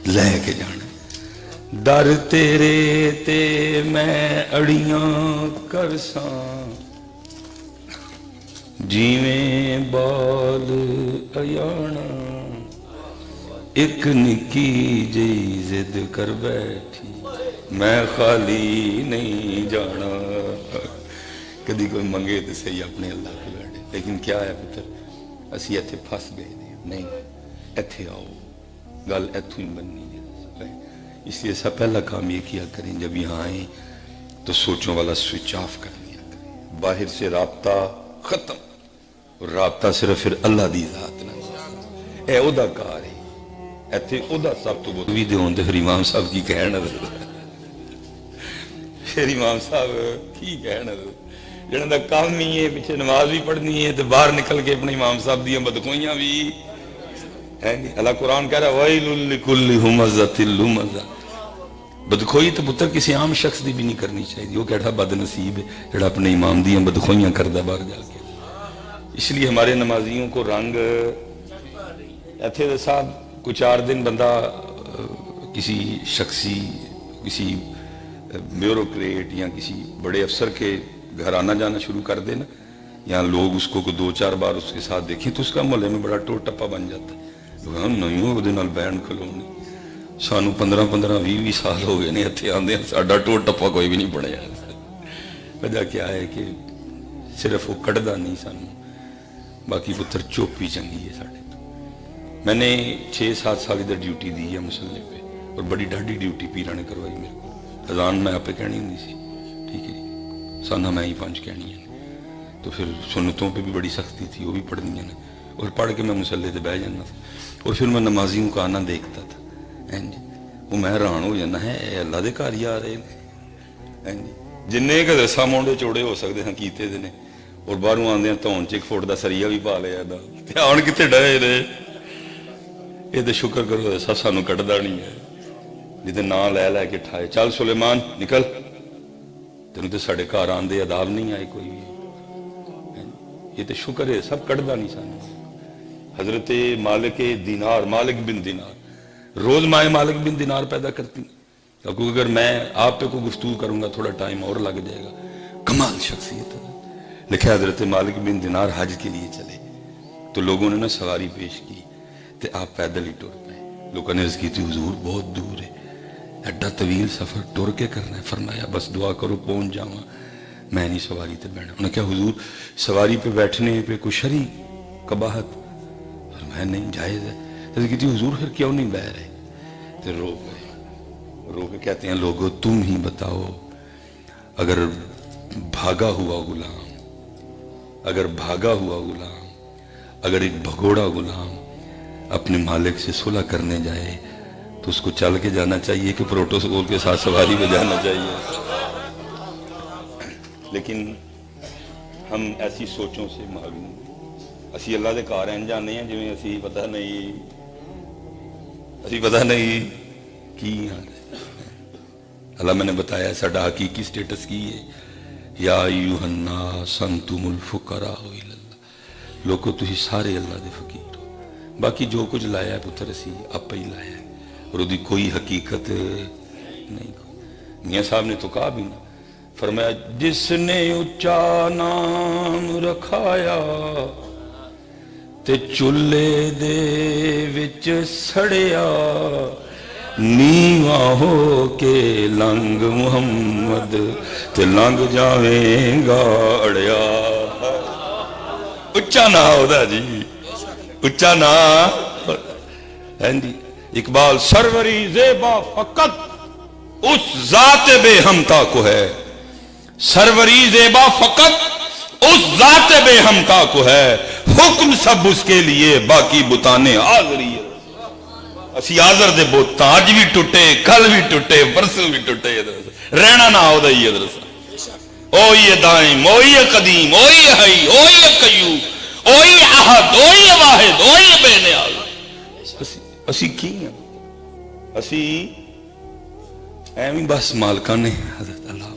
لے کے جانا، در تیرے تے میں اڑیاں کرساں، جیویں بال ایانا، ایک نکی جئی ضد کر بیٹھی میں خالی نہیں جانا۔ کدی کوئی منگے تو صحیح اپنے اللہ کو بیٹھے، لیکن کیا ہے پتر اسی ایتھے پھس گئے نہیں، ایتھے آؤ، گل ایتھوں ہی بننی ہے۔ اس لیے سب پہلا کام یہ کیا کریں جب یہاں آئیں تو سوچوں والا سوئچ آف کر دیا کریں، باہر سے رابطہ ختم، اور رابطہ صرف پھر اللہ دی ذات نہ، اے او دا کار ہے، ایتھے او دا سب تو بہت بھی دیون دے پھر امام صاحب کی کہنا دے، پھر امام صاحب کی کہنا دے، جنہاں دا کام ہی ہے پیچھے نماز بھی پڑھنی ہے تو باہر نکل کے اپنے امام صاحب دیاں بدخوئیاں بھی ہیں۔ اللہ قرآن کہہ رہا ہے وَيْلٌ لِكُلِّ ہُمَزَةٍ لُمَزَةٍ، بدخوئی تو پتر کسی عام شخص دی بھی نہیں کرنی چاہیے، وہ کہڑا بد نصیب ہے جڑا اپنے امام دیاں بدخوئیاں کردہ باہر جا کے۔ اس لیے ہمارے نمازیوں کو رنگ ایتھے صاحب کچھ 4 دن بندہ کسی شخصی، کسی بیوروکریٹ یا کسی بڑے افسر کے گھر آنا جانا شروع کر دے نا، یا لوگ اس کو 2-4 بار اس کے ساتھ دیکھیں تو اس کا محلے میں بڑا ٹور ٹپا بن جاتا ہے، ہم نہیں ہو دے نال بین کھلونے، سانو 15-20 سال ہو گئے نہیں اتھے آندے ہیں، ساڈا ٹور ٹپا کوئی بھی نہیں بنیا۔ وجہ کیا ہے کہ صرف وہ کڑدا نہیں سانو، باقی پتر چوپی چنگی ہے ساڑھے تو۔ میں نے 6-7 سال ادھر ڈیوٹی دی ہے مسلح پہ، اور بڑی ڈاڑی ڈیوٹی پیرہ نے کروائی میرے کو، اذان میں آپ پہ کہنی ہوں سی، ٹھیک ہے جی، سانہ میں ہی 5 کہنی ہے، تو پھر سنتوں پہ بھی بڑی سختی تھی، وہ بھی پڑھنی ہے، اور پڑھ کے میں مسلح سے بہ جانا تھا، اور پھر میں نمازیوں کا آنا دیکھتا تھا، وہ میں حیران ہو جانا ہے اے اللہ دے گھر ہی آ رہے ہیں، جننے کے دسا مونڈے چوڑے ہو سکتے ہیں کیتے دے نے، اور باہروں آندے ہیں تون چ 1 فٹ دا سریا بھی پا لیا، آن کتے ڈرے نے، یہ تو شکر کرو ایسا سانو کٹدا نہیں ہے، جتے نام لے لے کے ٹھائے چل سلیمان نکل، تینوں تو ساڑے گھر آندے عذاب نہیں آئے کوئی، یہ تو شکر ہے سب کٹدا نہیں سانو۔ حضرت مالک دینار، مالک بن دینار روز مائے مالک بن دینار پیدا کرتی، کیونکہ اگر میں آپ پہ کوئی گفتگو کروں گا تھوڑا ٹائم اور لگ جائے گا، کمال شخصیت ہے۔ لکھا حضرت مالک بن دینار حج کے لیے چلے تو لوگوں نے نا سواری پیش کی تو آپ پیدل ہی ٹر پائے، لوگوں نے عرض کی تھی حضور بہت دور ہے، ایڈا طویل سفر ٹر کے کرنا ہے، فرمایا بس دعا کرو پہنچ جاؤں، میں نہیں سواری تے بیٹھنا۔ انہوں نے کہا حضور سواری پہ بیٹھنے پہ کوئی شرعی قباحت؟ فرمایا نہیں جائز ہے۔ تو کہتی حضور پھر کیوں نہیں بہ رہے؟ تو رو کے کہتے ہیں لوگو تم ہی بتاؤ، اگر بھاگا ہوا غلام، اگر ایک بھگوڑا غلام اپنے مالک سے صلح کرنے جائے تو اس کو چل کے جانا چاہیے کہ پروٹوکول کے ساتھ سواری پہ جانا چاہیے؟ لیکن ہم ایسی سوچوں سے محروم، اسی اللہ دے گھر ہیں جانے ہیں جویں اسی پتہ نہیں کی حال ہے۔ اللہ میں نے بتایا ساڈا حقیقی سٹیٹس کی ہے، یا ایھا الناس انتم الفقراء الی اللہ، لوگو تسی سارے اللہ دے فقیر ہو، باقی جو کچھ لایا ہے پتر اسی آپ ہی لایا ہے، اور دی کوئی حقیقت نہیں۔ میاں صاحب نے تو کہا بھی نا، فرمایا جس نے اچا نام رکھایا تے چولے دے وچ سڑیا، نیواں ہو کے لنگ محمد تے لنگ جاویں گا اڑیا۔ اچا نا ہودا جی، اچا نا ہے جی۔ اقبال سروری زیبا فقط اس ذات بے ہمتا کو ہے، سروری زیبا فقط اس ذات بے ہمتا کو ہے، حکم سب اس کے لیے باقی بتانے حاضری ہے۔ اسی آزر دے بوتا آج بھی ٹوٹے، کل بھی ٹوٹے، پرسوں بھی ٹوٹے، رہنا نہ ہو دائی ادرسا، اوہی دائم، اوہی قدیم، اوہی حی، اوہی قیوم، اوہی احد، اوہی واحد، اوہی بے نیاز۔ اسی کی ہیں، اسی ਐਵੇਂ ਬਸ ਮਾਲਕਾਂ ਨੇ ਹਜ਼ਰਤ ਅੱਲਾਹ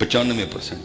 95%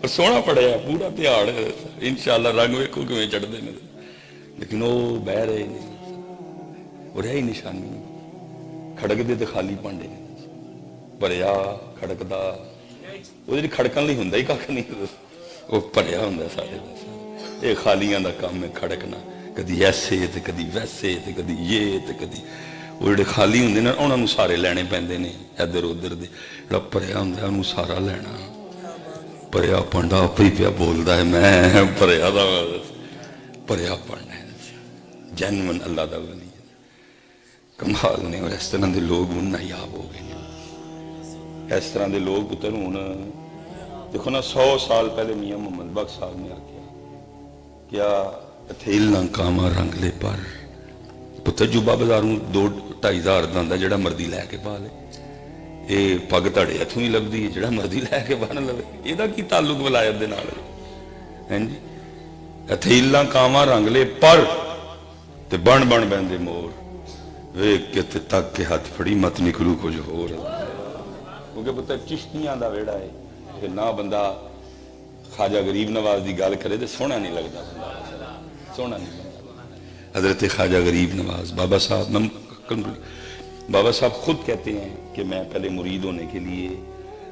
اور سونا پڑھیا پورا تہاڑ انشاءاللہ رنگ ویکھو کیویں چڑھدے نے لیکن وہ بہ رہے نہیں وہ رہی نشانی کھڑک دے تے خالی پانڈے بھریا کھڑکدا وہ جی کھڑکن لی ہوندا ہی کھ نہیں وہ بھریا ہوندا سارے پاس یہ خالیاں دا کام ہے کھڑکنا کدی ایسے تے کدی ویسے تے کدی یہ تے کدی وہ جڑے خالی ہوندے نے انہاں نوں سارے لینے پیندے نے ادھر ادھر دے جڑا بھریا ہوندا انہوں سارا لینا بھریا پانڈا آپ ہی پیا بولدا ہے میں بھریا دا بھریا پانڈا ہے جینون اللہ دا ولی کمال نے اور اس طرح دے لوگ ہن نایاب ہو گئے اس طرح دے لوگ پتر ہن دیکھو نا 100 سال پہلے میاں محمد بخش صاحب نے آکھیا کیا اتھیل نہ کاما رنگ لے پر پتر جوبا بازاروں 2-2.5 ہزار دا ہوندا جڑا مرضی لے کے پا لے یہ پگ تڑے ہتھوں ہی لبدی ہے جڑا مرضی لے کے بن لوے یہ کی تعلق ولایت دے نال ہے جی اتھیل نہ کاما رنگ لے پر تے بن بن بیندے مور ویک کے تک کے ہاتھ پھڑی مت نکلو کچھ ہو رہا کیونکہ پتہ چشتیاں دا ویڑا ہے کہ نہ بندہ خواجہ غریب نواز دی گل کرے تو سونا نہیں لگتا بندہ سونا نہیں لگتا حضرت خواجہ غریب نواز بابا صاحب بابا صاحب خود کہتے ہیں کہ میں پہلے مرید ہونے کے لیے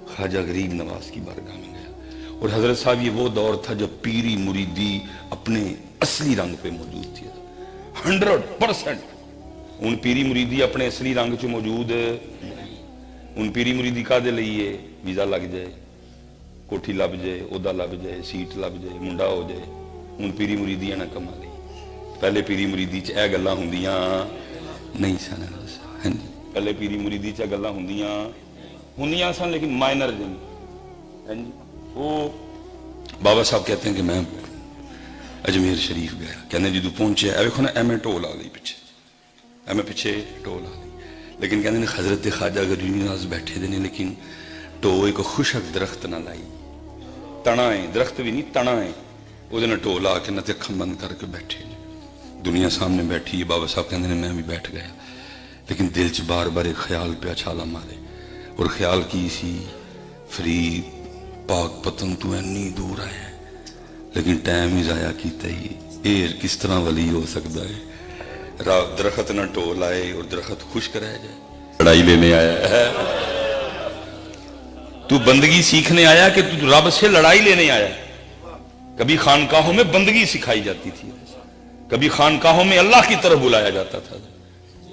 خواجہ غریب نواز کی بارگاہ میں گیا اور حضرت صاحب یہ وہ دور تھا جب پیری مریدی اپنے اصلی رنگ پہ موجود تھی 100% ان پیری مریدی اپنے اصلی رنگ چ موجود ان پیری مریدی کا دے لئیے ویزا لگ جائے کوٹھی لب جائے عہدہ لب جائے سیٹ لب جائے منڈا ہو جائے ان پیری مریدیاں نہ کما لی پہلے پیری مریدی چ اے گلاں ہوندیاں نہیں سن پہلے پیری مریدی چ گلاں ہوندیاں سن لیکن مائنر جن وہ بابا صاحب کہتے ہیں کہ میں اجمیر شریف گیا کہنے جدو پہنچے اے ویکھو نا اے میں ٹول آ گئی پیچھے اے میں پیچھے ٹول آ گئی لیکن کہنے حضرت خواجہ غریب نواز بیٹھے دے لیکن ٹو ایک خوشک درخت نہ لائی تنا ہے درخت بھی نہیں تنا ہے وہ دن ٹول آ کے نہ تے اکھاں بند کر کے بیٹھے دنیا سامنے بیٹھی بابا صاحب کہنے میں بھی بیٹھ گیا لیکن دل چ بار بار ایک خیال پہ چھالا مارے اور خیال کی سی فرید پاک پتن تو انی دور آئے ہیں لیکن ٹائم ہی ضائع کیتا ہی ایر کس طرح ولی ہو سکتا ہے درخت نہ ٹول آئے اور درخت خشک رہ جائے لڑائی لینے آیا ہے تو بندگی سیکھنے آیا کہ تو رب سے لڑائی لینے آیا کبھی خانقاہوں میں بندگی سکھائی جاتی تھی کبھی خانقاہوں میں اللہ کی طرف بلایا جاتا تھا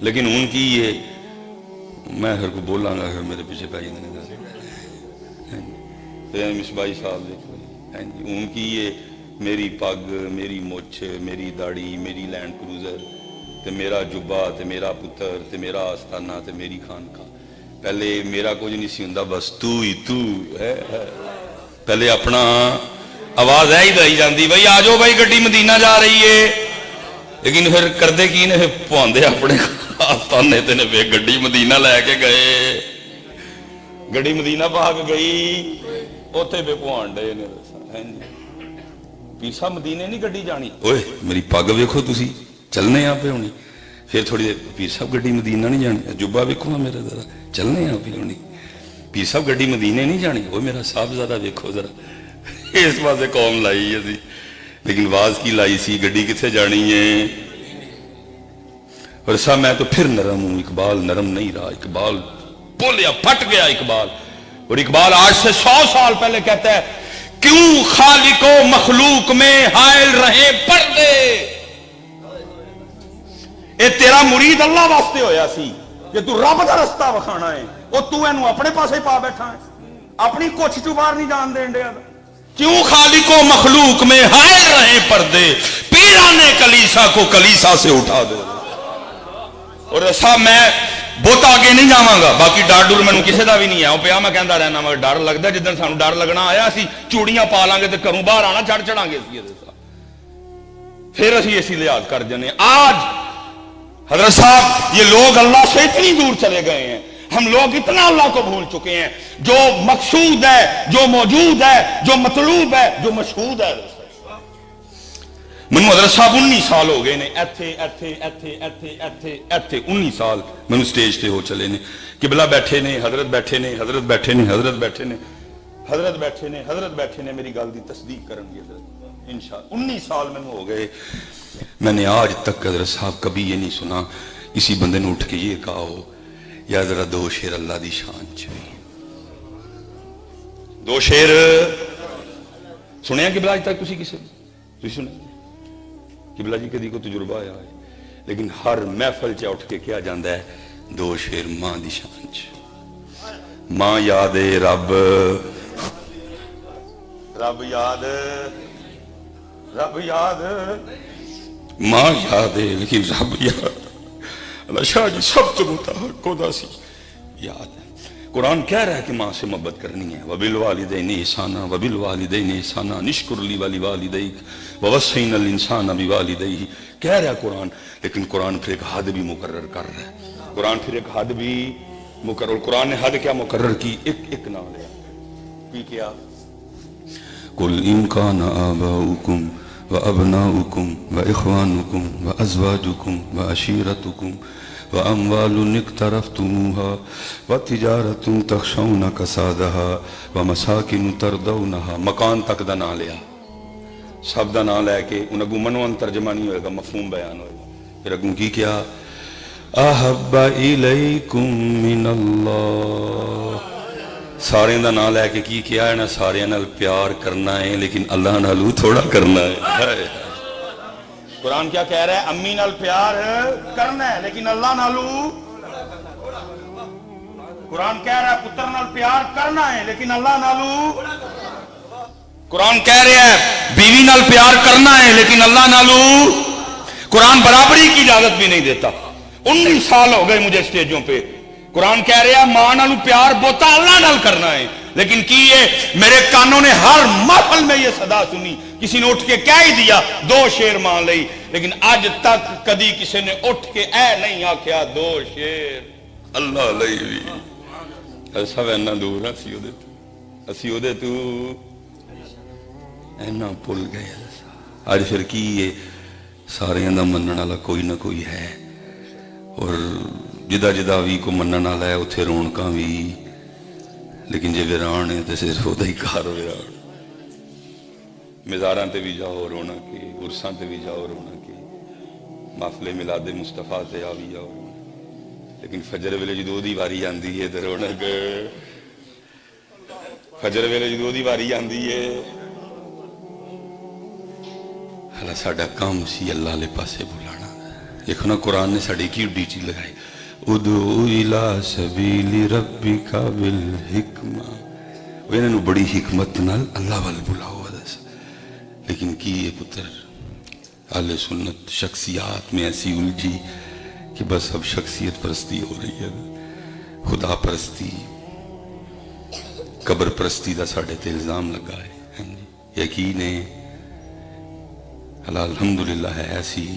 لیکن ان کی یہ میں ہر کو بولا گا میرے پیچھے پہ مصباحی صاحب دیکھو ان کی یہ میری پگ میری مچھ میری داڑھی میری لینڈ کروزر تے میرا جبا تے میرا پتر تے میرا آستانہ تے میری خانقاہ پہلے میرا کچھ نہیں سی ہوندا بس تو ہی تو ہے پہلے اپنا آواز ہے ہی دائی جاندی بھائی آجو بھائی گڈی مدینہ جا رہی ہے لیکن پھر کردے کی نے پواندے اپنے آستانے تے نے گڈی مدینہ لے کے گئے گڈی مدینہ پا کے گئی اوتھے پہ پوان ڈے نے پیر صاحب مدینے نہیں گڈی جانی اوئے میری پگ ویکھو تسی چلنے آپ پہ ہونی پھر تھوڑی دیر پیر صاحب گڈی مدینہ نہیں جانی جبا ویکھو نا میرا ذرا چلنے آپ پہ ہونی پیر صاحب گڈی مدینے نہیں جانی وہ میرا صاحب زیادہ ویکھو ذرا اس واسطے قوم لائی ہے سی لیکن واز کی لائی سی گڈی کتنے جانی ہے اور صاحب میں تو پھر نرم ہوں اقبال نرم نہیں رہا اقبال بولیا پھٹ گیا اقبال اور اقبال آج سے 100 سال پہلے کہتا ہے کیوں خالق و مخلوق میں حائل رہے پردے اے تیرا مرید اللہ واسطے ہویا سی کہ تو رب دا رستہ وکھانا ہے او تو اینو اپنے پاسے پا بیٹھا ہے اپنی کچھ چ باہر نہیں جان دین دیا کیوں خالق و مخلوق میں حائل رہے پردے پیران کلیسا کو کلیسا سے اٹھا دے اور صاحب میں بہت آگے نہیں جاواں گا باقی ڈر ڈر مینوں کسے دا بھی نہیں ہے پیا میں کہندا رہنا مگر ڈر لگدا جدن سانوں ڈر لگنا آیا اسی چوڑیاں پا لیں گے تے گھروں باہر آنا چڑھ چڑھاں گے پھر اسی اسی لحاظ کر جانے آج حضرت صاحب یہ لوگ اللہ سے اتنی دور چلے گئے ہیں ہم لوگ اتنا اللہ کو بھول چکے ہیں جو مقصود ہے جو موجود ہے جو مطلوب ہے جو مشہود ہے منو حضرت صاحب 19 سال ہو گئے نے ایتھے ایتھے ایتھے ایتھے ایتھے ایتھے 19 سال منو سٹیج تے ہو چلے نے قبلہ بیٹھے نے حضرت بیٹھے نے حضرت بیٹھے نے حضرت بیٹھے نے حضرت بیٹھے نے میری گل دی تصدیق کرنگے حضرت انشاءاللہ 19 سال میں ہو گئے میں نے آج تک حضرت صاحب کبھی یہ نہیں سنا اسی بندے نے اٹھ کے یہ کہا ہو یا ذرا دو شیر اللہ دی شان چوئی دو شیر سنیا کہ بلا اج تک تسی کسی تسی سنیا کہ بلا جی کدی کو تجربہ آیا ہے لیکن ہر محفل چ اٹھ کے کیا جاندہ ہے دو شیر ماں دی شان چ ماں یاد رب یاد ماں یاد ہے لیکن رب یاد اللہ شاہ جی سب تو متحق دا سی یاد ہے قرآن کہہ رہا ہے کہ ماں سے محبت کرنی ہے وَبِالْوَالِدَيْنِ إِحْسَانًا وَبِالْوَالِدَيْنِ إِحْسَانًا نِشْكُرْ لِي وَلِوَالِدَيْكَ وَوَصَّيْنَا الْإِنسَانَ بِوَالِدَيْهِ کہہ رہا ہے قرآن لیکن قرآن پھر ایک حد بھی مقرر کر رہا ہے قرآن پھر ایک حد بھی مقرر قرآن نے حد کیا مقرر کی ایک نام لیا کی کیا قُلْ إِنْ كَانَ آبَاؤُكُمْ وَأَبْنَاؤُكُمْ وَإِخْوَانُكُمْ وَأَزْوَاجُكُمْ وَعَشِيرَتُكُمْ وَأَمْوَالٌ اقْتَرَفْتُمُوهَا وَتِجَارَةٌ تَخْشَوْنَ كَسَادَهَا وَمَسَاكِنُ تَرْضَوْنَهَا مکان تک دا نام لیا سب دا نام لے کے ان اگوں منوان ترجمہ نہیں ہوئے گا مفہوم بیان ہوئے گا پھر اگوں کی کیا احب الیکم من اللہ سارے دا نام لے کے کی کیا ہے نا سارے نال پیار کرنا ہے لیکن اللہ نالو تھوڑا کرنا ہے قرآن کیا کہہ رہا ہے امی نال پیار کرنا ہے لیکن اللہ نالو قرآن کہہ رہا ہے پتر نال پیار کرنا ہے لیکن اللہ نالو قرآن کہہ رہا ہے بیوی نال پیار کرنا ہے لیکن اللہ نالو قرآن برابری کی اجازت بھی نہیں دیتا 19 سال ہو گئے مجھے سٹیجوں پہ قرآن کہہ رہا ہے ماں نالو پیار بوتا اللہ نال کرنا ہے لیکن کی یہ میرے کانوں نے ہر محفل میں یہ صدا سنی کسی نے اٹھ کے کیا ہی دیا دو شیر ماں لئی لیکن آج تک کدی کسی نے اٹھ کے اے نہیں آکھیا دو شیر اللہ لئی بھی ایسا اینا دور اسی ہو دے تو اینا پل گئے آج پھر کی یہ سارے اندہ منن والا کوئی نہ کوئی ہے اور جدا جدا بھی کو منن والا ہے اتھے رونکاں بھی لیکن جے ویران ہے تے صرف دا ہی کار ویران مزاراں تے بھی جاؤ رونا کے عرساں تے بھی جاؤ رونا کے محفل میلاد مصطفیٰ تے آ بھی جاؤ رونا لیکن فجر ویلے جدو دی واری آندی ہے تے رونق فجر ویلے جدو دی واری آندی ہے اللہ ساڈا کام سی اللہ لے پاسے بلانا دیکھو نا قرآن نے ساڑی کی ڈیچی لگائی ادعو الى سبیل ربک بالحکمہ وہ انہوں بڑی حکمت نال اللہ وال بلاؤ دس لیکن کی یہ پتر اہل سنت شخصیات میں ایسی الجھی کہ بس اب شخصیت پرستی ہو رہی ہے خدا پرستی قبر پرستی دا ساڑھے تے الزام لگا ہے یقین ہے الحمدللہ ہے ایسی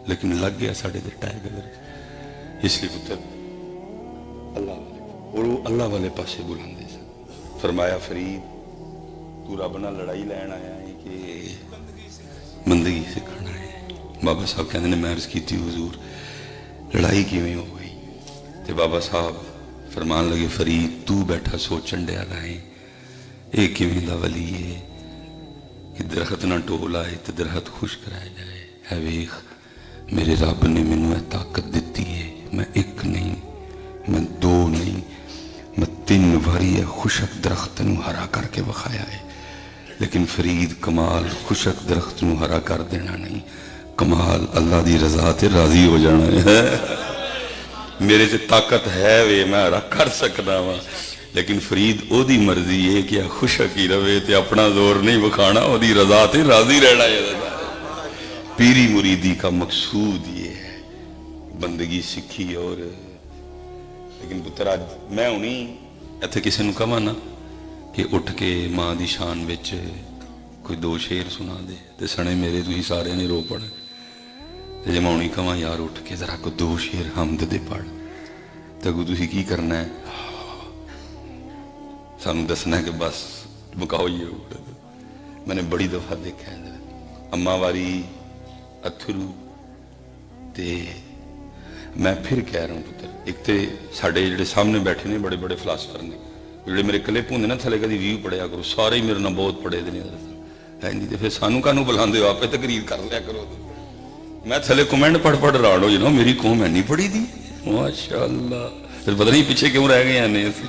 لیکن لگ گیا ساڑھے تے ٹائگر اس لیے پتر اللہ والے اور وہ اللہ والے پاسے بلاندے سن فرمایا فرید تو رب نہ لڑائی لین آیا ہے کہ بندگی سکھانا ہے بابا صاحب کہنے نے میں عرض کی تھی حضور لڑائی کیویں ہو گئی تے بابا صاحب فرمان لگے فرید تو بیٹھا سوچن دیا لائیں ایک کیویں دا ولی ہے کہ درخت نہ ٹول آئے تے درخت خوش کرایا جائے ہے ویخ میرے رب نے منوں طاقت دیتی ہے میں ایک نہیں میں دو نہیں میں 3 باری خوشک درخت نو ہرا کر کے بخایا ہے لیکن فرید کمال خوشک درخت نو ہرا کر دینا نہیں کمال اللہ دی رضا تے راضی ہو جانا ہے میرے سے طاقت ہے وے میں ہرا کر سکنا وا لیکن فرید او دی مرضی ہے کہ خوشک ہی روے تے اپنا زور نہیں بکھانا او دی رضا تے راضی رہنا ہے پیری مریدی کا مقصود یہ ہے بندگی سکھی اور لیکن پتر آج میں انہیں ایتھے کسی نو کہا نا کہ اٹھ کے ماں دی شان وچ کوئی 2 شیر سنا دے تے سنے میرے تو ہی سارے نے رو پڑے تے جے میں انہیں کہا یار اٹھ کے ذرا کو 2 شیر حمد دے پڑھ تے کو تسی کی کرنا ہے سانو دسنا ہے کہ بس مکاؤ یہ میں نے بڑی دفعہ دیکھا ہے اماں واری اتھرو تے میں پھر کہہ رہا ہوں پتر ایک تے ساڑھے جڑے سامنے بیٹھے نے بڑے بڑے فلاسفر نے ਜਿਹੜੇ ਮੇਰੇ ਕਲਿੱਪ ਹੁੰਦੇ ਨਾ ਥੱਲੇ ਕਦੀ ਰਿਵਿਊ ਪੜਿਆ ਕਰੋ, ਸਾਰੇ ਹੀ ਮੇਰੇ ਨਾਲ ਬਹੁਤ ਪੜ੍ਹੇ ਦੇ ਨੇ ਹੈ ਨਹੀਂ, ਤੇ ਫਿਰ ਸਾਨੂੰ ਕਾਹਨੂੰ ਬੁਲਾਉਂਦੇ ਹੋ, ਆਪੇ ਤਕਰੀਰ ਕਰ ਲਿਆ ਕਰੋ। ਮੈਂ ਥੱਲੇ ਕਮੈਂਟ ਪੜ੍ਹ ਰਾੜ ਹੋ ਜਾਣਾ, ਮੇਰੀ ਕੌਮ ਐਨੀ ਪੜ੍ਹੀ ਦੀ ਮਾਸ਼ਾਅੱਲਾ, ਫਿਰ ਪਤਾ ਨਹੀਂ ਪਿੱਛੇ ਕਿਉਂ ਰਹਿ ਗਏ ਨੇ ਅਸੀਂ,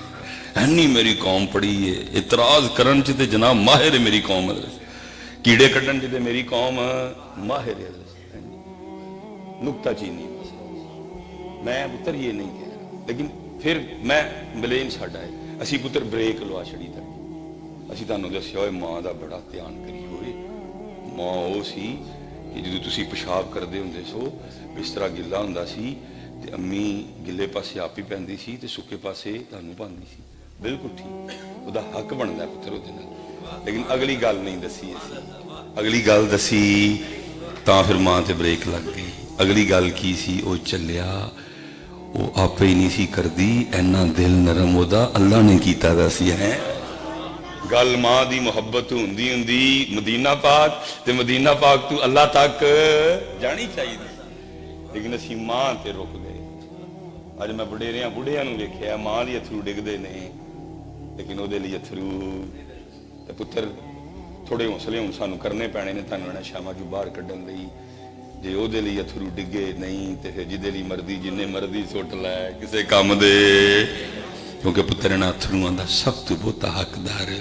ਐਨੀ ਮੇਰੀ ਕੌਮ ਪੜ੍ਹੀ ਹੈ। ਇਤਰਾਜ਼ ਕਰਨ ਚ ਤੇ ਜਨਾਬ ਮਾਹਿਰ ਹੈ ਮੇਰੀ ਕੌਮ, ਕੀੜੇ ਕੱਢਣ ਚ ਤੇ ਮੇਰੀ ਕੌਮ ਮਾਹਿਰ ਹੈ। ਨੁਕਤਾ ਚੀਨੀ ਮੈਂ ਪੁੱਤਰ ਇਹ ਨਹੀਂ ਕਹਿ ਰਿਹਾ, ਲੇਕਿਨ ਫਿਰ ਮੈਂ ਬਲੇਮ ਸਾਡਾ ਹੈ, ਅਸੀਂ ਪੁੱਤਰ ਬ੍ਰੇਕ ਲਵਾ ਛੜੀ ਤਾਂ ਅਸੀਂ ਤੁਹਾਨੂੰ ਦੱਸਿਆ ਹੋਏ ਮਾਂ ਦਾ ਬੜਾ ਧਿਆਨ ਕਰੀ ਹੋਏ। ਮਾਂ ਉਹ ਸੀ ਕਿ ਜਦੋਂ ਤੁਸੀਂ ਪਿਸ਼ਾਬ ਕਰਦੇ ਹੁੰਦੇ ਸੋ ਬਿਸਤਰਾ ਗਿੱਲਾ ਹੁੰਦਾ ਸੀ ਤੇ ਅੰਮੀ ਗਿੱਲੇ ਪਾਸੇ ਆਪ ਹੀ ਪੈਂਦੀ ਸੀ ਤੇ ਸੁੱਕੇ ਪਾਸੇ ਤੁਹਾਨੂੰ ਪਾਉਂਦੀ ਸੀ, ਬਿਲਕੁਲ ਠੀਕ, ਉਹਦਾ ਹੱਕ ਬਣਦਾ ਪੁੱਤਰ ਉਹਦੇ ਨਾਲ। ਲੇਕਿਨ ਅਗਲੀ ਗੱਲ ਨਹੀਂ ਦੱਸੀ ਅਸੀਂ, ਅਗਲੀ ਗੱਲ ਦੱਸੀ ਤਾਂ ਫਿਰ ਮਾਂ ਤੇ ਬ੍ਰੇਕ ਲੱਗ ਗਈ। ਅਗਲੀ ਗੱਲ ਕੀ ਸੀ, ਉਹ ਚੱਲਿਆ, ਉਹ ਆਪੇ ਹੀ ਨਹੀਂ ਸੀ ਕਰਦੀ, ਇੰਨਾ ਦਿਲ ਨਰਮ ਉਹਦਾ ਅੱਲਾ ਨੇ ਕੀਤਾ ਦਾ ਸੀ। ਹੈ ਗੱਲ ਮਾਂ ਦੀ ਮੁਹੱਬਤ ਹੁੰਦੀ ਹੁੰਦੀ ਮਦੀਨਾ ਪਾਕ ਤੇ ਮਦੀਨਾ ਪਾਕ ਤੋਂ ਅੱਲਾ ਤੱਕ ਜਾਣੀ ਚਾਹੀਦੀ, ਲੇਕਿਨ ਅਸੀਂ ਮਾਂ ਤੇ ਰੁਕ ਗਏ। ਅੱਜ ਮੈਂ ਬੁੱਢਿਆਂ ਨੂੰ ਵੇਖਿਆ, ਮਾਂ ਲਈ ਅਥਰੂ ਡਿੱਗਦੇ ਨੇ, ਲੇਕਿਨ ਉਹਦੇ ਲਈ ਅਥਰੂ ਤੇ ਪੁੱਤਰ ਥੋੜੇ ਹੌਸਲੇ ਹੁਣ ਸਾਨੂੰ ਕਰਨੇ ਪੈਣੇ ਨੇ ਤੁਹਾਨੂੰ ਇਹਨਾਂ ਸ਼ਾਮਾਂ ਚੋਂ ਬਾਹਰ ਕੱਢਣ ਲਈ। ਜੇ ਉਹਦੇ ਲਈ ਅਥਰੂ ਡਿੱਗੇ ਨਹੀਂ ਤੇ ਫਿਰ ਜਿਹਦੇ ਲਈ ਮਰਦੀ ਜਿੰਨੇ ਮਰਦੀ ਸੁੱਟ ਲੈ ਕਿਸੇ ਕੰਮ ਦੇ, ਕਿਉਂਕਿ ਪੁੱਤਰ ਇਹਨਾਂ ਅਥਰੂਆਂ ਦਾ ਸਭ ਤੋਂ ਬਹੁਤਾ ਹੱਕਦਾਰ,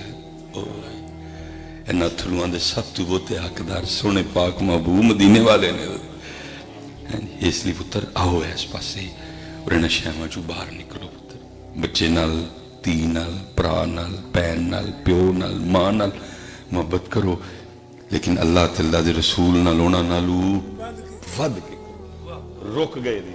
ਇਹਨਾਂ ਅਥਰੂਆਂ ਦੇ ਸਭ ਤੋਂ ਬਹੁਤੇ ਹੱਕਦਾਰ ਸੋਹਣੇ ਪਾਕ ਮਹਬੂਬ ਮਦੀਨੇ ਵਾਲੇ ਨੇ। ਇਸ ਲਈ ਪੁੱਤਰ ਆਓ ਇਸ ਪਾਸੇ ਔਰ ਇਹਨਾਂ ਸ਼ਾਮਾਂ ਚੋਂ ਬਾਹਰ ਨਿਕਲੋ ਪੁੱਤਰ, ਬੱਚੇ ਨਾਲ, ਧੀ ਨਾਲ, ਭਰਾ ਨਾਲ, ਭੈਣ ਨਾਲ, ਪਿਓ ਨਾਲ, ਮਾਂ ਨਾਲ ਮੁਹੱਬਤ ਕਰੋ, ਲੇਕਿਨ ਅੱਲਾਹ ਤੇ ਅੱਲਾਹ ਦੇ ਰਸੂਲ ਨਾਲ ਉਹਨਾਂ ਨਾਲੋਂ ਵੱਧ ਕੇ ਰੁਕ ਗਏ ਨੇ।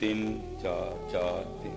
3 4 4 3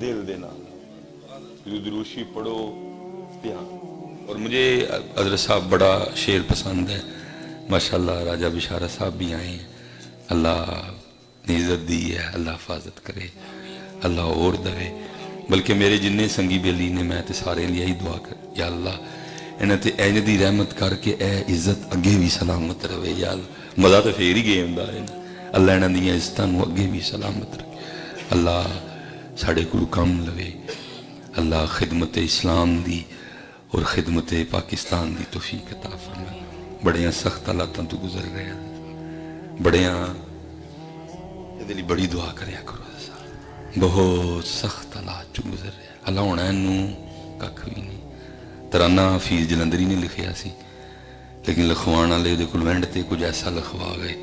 دل دینا درودشی پڑھو دھیان. اور مجھے حضرت صاحب بڑا شعر پسند ہے ماشاءاللہ. راجہ بشارت صاحب بھی آئے ہیں. اللہ نے عزت دی ہے, اللہ حفاظت کرے, اللہ اور دے. بلکہ میرے جنہیں سنگی بیلی نے میں تے سارے لیے ہی دعا کر یا اللہ انہیں تے اینج دی رحمت کر کے اے عزت اگے بھی سلامت رہے یا اللہ. مزہ تو پھر ہی گیم دا ہے اللہ انہاں دیاں عزتاں نوں اگے بھی سلامت رکھے. اللہ ساڑے کو کم لوے. اللہ خدمت اسلام دی اور خدمت پاکستان دی توفیق عطا فرمائے. بڑیاں سخت حالاتاں تو گزر رہے ہیں, بڑیاں یہ بڑی دعا کریا کرو. بہت سخت حالات چ گزر رہے ہیں. اللہ ہونا انہوں ککھ بھی نہیں. ترانہ حفیظ جلندری نے لکھیا سی لیکن لکھوان والے دے کول وینڈ تے کچھ ایسا لکھوا گئے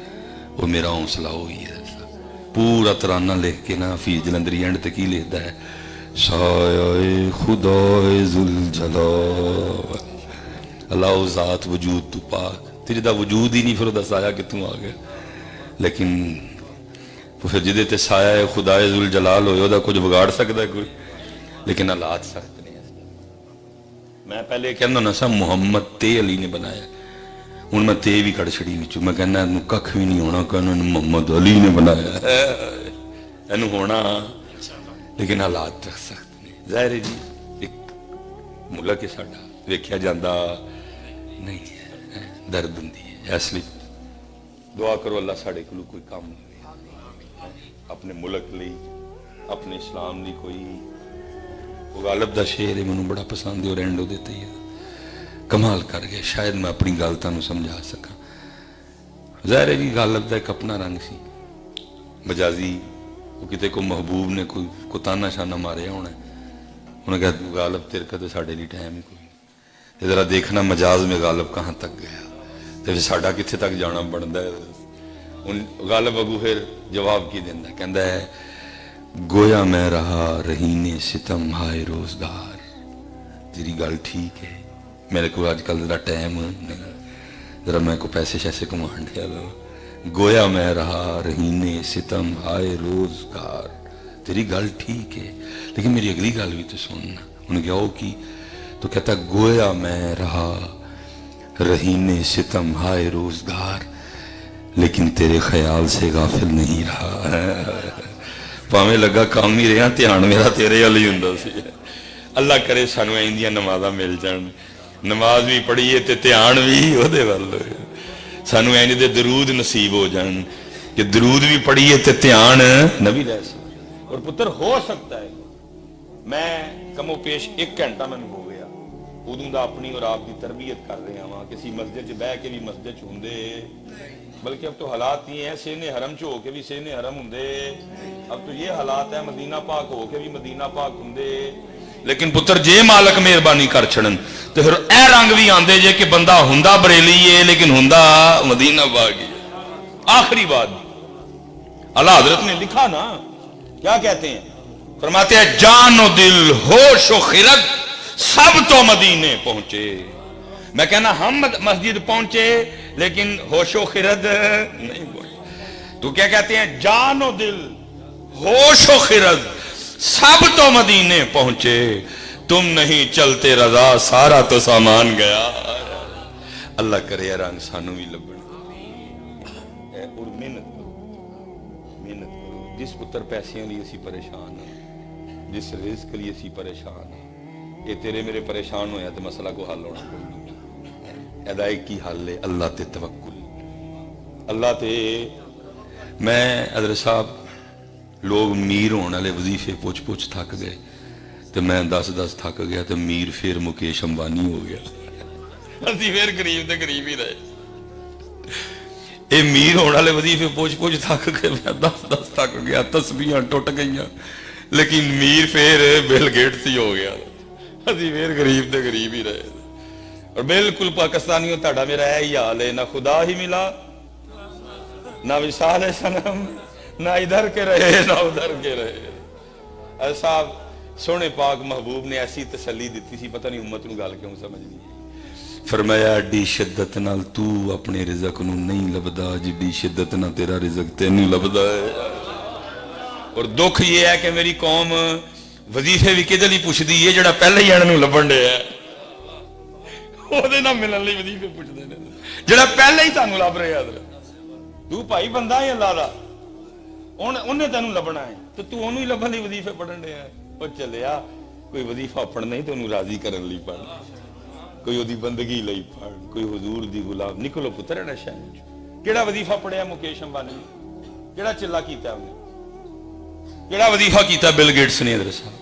وہ میرا حوصلہ ہوئی ہے. پورا ترانہ لکھ کے نا حفیظ جلندری اینڈ تے کی لکھدا ہے سایہ خدا ذوالجلال. اللہ و ذات وجود تو پاک تیرے دا وجود ہی نہیں پھر دا سایہ کتوں آ گیا. لیکن پھر جدے تے سایہ خدا ذوالجلال ہوئے دا کچھ بگاڑ سکتا ہے کوئی. لیکن حالات سخت نہیں ہے. میں پہلے کہنا نا سا محمد تے علی نے بنایا, ہوں میں تے بھی کڑ چھڑی وچوں میں کہنا ککھ بھی نہیں ہونا کہنا محمد علی نے بنایا اینو ہونا. لیکن حالات سخت نہیں. ظاہر ہے جی ایک ملک ہے ساڈا ویکھیا جاندہ نہیں ہے, درد ہوندی ہے. اس لیے دعا کرو اللہ ساڈے کولوں کوئی کام اپنے ملک لی اپنے اسلام لی کوئی. وہ غالب دا شعر ہے مجھے بڑا پسند ہے اور اینڈو دیتے ہی کمال کر گئے. شاید میں اپنی گل تانوں سمجھا سکا. ظاہر ہے جی غالب دا ایک اپنا رنگ سی مجازی. وہ کتے کو محبوب نے کوئی تانا شانہ ماریا ہونا ہے. انہوں نے کہا غالب تیرے کا تو ساڑھے لی ٹائم ہی کوئی. ذرا دیکھنا مجاز میں غالب کہاں تک گیا تو ساڑھا کتھے تک جانا بڑھتا ہے. غالب اگو پھر جواب کی دیندہ کہندہ ہے گویا میں رہا رہینے ستم ہائے روزگار. تیری گل ٹھیک ہے میرے کو آج کل ذرا ٹائم نہیں, ذرا میں کو پیسے شیسے کمان دیا لو. گویا میں رہا رہینے ستم ہائے روزگار. تیری گل ٹھیک ہے لیکن میری اگلی گل بھی تو سننا. انہوں نے کہا وہ کی تو کہتا گویا میں رہا رہینے ستم ہائے روزگار لیکن تیرے خیال سے غافل نہیں رہا. پاویں لگا کام ہی رہا دھیان میرا تیرے والی ہوندا سی. اللہ کرے سانو ایندیاں نمازاں مل جان. نماز بھی پڑھیے تے دھیان بھی وہ دے ول سانو اینج دے درود نصیب ہو جان کہ درود بھی پڑھیے تے دھیان نہ بھی رہ سکے. اور پتر ہو سکتا ہے میں کم و پیش 1 گھنٹہ میں ہو گیا ادوں دا اپنی اور آپ کی تربیت کر رہے ہیں کسی مسجد چ بہ کے بھی مسجد چ ہوندے. بلکہ اب تو حالات یہ ہیں سینے حرم چ ہو کے بھی سینے حرم ہوندے. اب تو یہ حالات ہے مدینہ پاک ہو کے بھی مدینہ پاک ہوندے. لیکن پتر جے مالک مہربانی کر چھڑن تو پھر اے رنگ بھی آندے جے کہ بندہ ہوندا بریلی ہے لیکن ہوندا مدینہ پاک ہے. آخری بات اللہ حضرت نے لکھا نا کیا کہتے ہیں فرماتے ہیں جان و دل ہوش و خرد سب تو مدینے پہنچے. میں کہنا ہم مسجد پہنچے لیکن ہوش و خرد نہیں پہنچے. تو کیا کہتے ہیں جان و دل ہوش و خرد سب تو مدینے پہنچے تم نہیں چلتے رضا سارا تو سامان گیا. اللہ کرے رنگ سانو بھی لبن. اور محنت کرو. جس پتر پیسیاں لیے اسی پریشان ہیں جس رزق لیے اسی پریشان ہیں یہ تیرے میرے پریشان ہویا تو مسئلہ کو حل ہونا کوئی نہیں. ادائی کی حل ہے اللہ تے توکل. اللہ تے میں حضرت صاحب لوگ میر ہونے والے وظیفے پوچھ تھک گئے تو میں 10 تھک گیا تو میر پھر مکیش امبانی ہو گیا. اسی پھر غریب تے غریب ہی رہے. اے میر ہونے والے وظیفے پوچھ تھک گئے میں 10 تھک گیا تسبیحاں ٹوٹ گئیاں لیکن میر پھر بل گیٹس ہی ہو گیا. اسی پھر غریب تے غریب ہی رہے. اور بالکل پاکستانیوں تاڑا میرا ہے ہی حال ہے. نہ خدا ہی ملا نہ وصال صنم نہ ادھر کے رہے نہ ادھر کے رہے. ایسا سونے پاک محبوب نے ایسی تسلی دیتی سی پتہ نہیں امت نو گال کیوں سمجھ نہیں. فرمایا ایڈی شدت نال تو اپنے رزق نو نہیں لبدا جڈی شدت نال تیرا رزق تینوں لبدا ہے. اور دکھ یہ ہے کہ میری قوم ਵਜ਼ੀਫੇ ਵੀ ਕਿਹਦੇ ਲਈ ਪੁੱਛਦੀ ਏ? ਜਿਹੜਾ ਪਹਿਲਾਂ ਹੀ ਇਹਨਾਂ ਨੂੰ ਲੱਭਣ ਡਿਆ, ਉਹਦੇ ਨਾਲ ਮਿਲਣ ਲਈ ਵਜ਼ੀਫੇ ਪੁੱਛਦੇ ਨੇ, ਜਿਹੜਾ ਪਹਿਲਾਂ ਹੀ ਤੁਹਾਨੂੰ ਲੱਭ ਰਿਹਾ। ਤੂੰ ਭਾਈ ਬੰਦਾ ਹੈ ਅੱਲਾ ਦਾ, ਉਹਨੇ ਤੈਨੂੰ ਲੱਭਣਾ ਹੈ ਤੇ ਤੂੰ ਉਹਨੂੰ ਹੀ ਲੱਭਣ ਲਈ ਵਜ਼ੀਫੇ ਪੜਨ ਡਿਆ। ਉਹ ਚੱਲਿਆ ਕੋਈ ਵਜ਼ੀਫਾ ਪੜਨਾ ਹੀ ਤੇ ਉਹਨੂੰ ਰਾਜ਼ੀ ਕਰਨ ਲਈ ਪੜ, ਕੋਈ ਉਹਦੀ ਬੰਦਗੀ ਲਈ ਪੜ, ਕੋਈ ਹਜ਼ੂਰ ਦੀ ਗੁਲਾਮ। ਨਿਕਲੋ ਪੁੱਤਰ ਇਹਨਾਂ ਸ਼ਹਿਰ ਚ। ਕਿਹੜਾ ਵਜ਼ੀਫਾ ਪੜਿਆ ਮੁਕੇਸ਼ ਅੰਬਾਨੀ? ਕਿਹੜਾ ਚਿੱਲਾ ਕੀਤਾ ਉਹਨੇ? ਕਿਹੜਾ ਵਜ਼ੀਫਾ ਕੀਤਾ ਬਿਲ ਗੇਟਸ ਨੇ? ਹਜ਼ਰਤ ਸਾਹਿਬ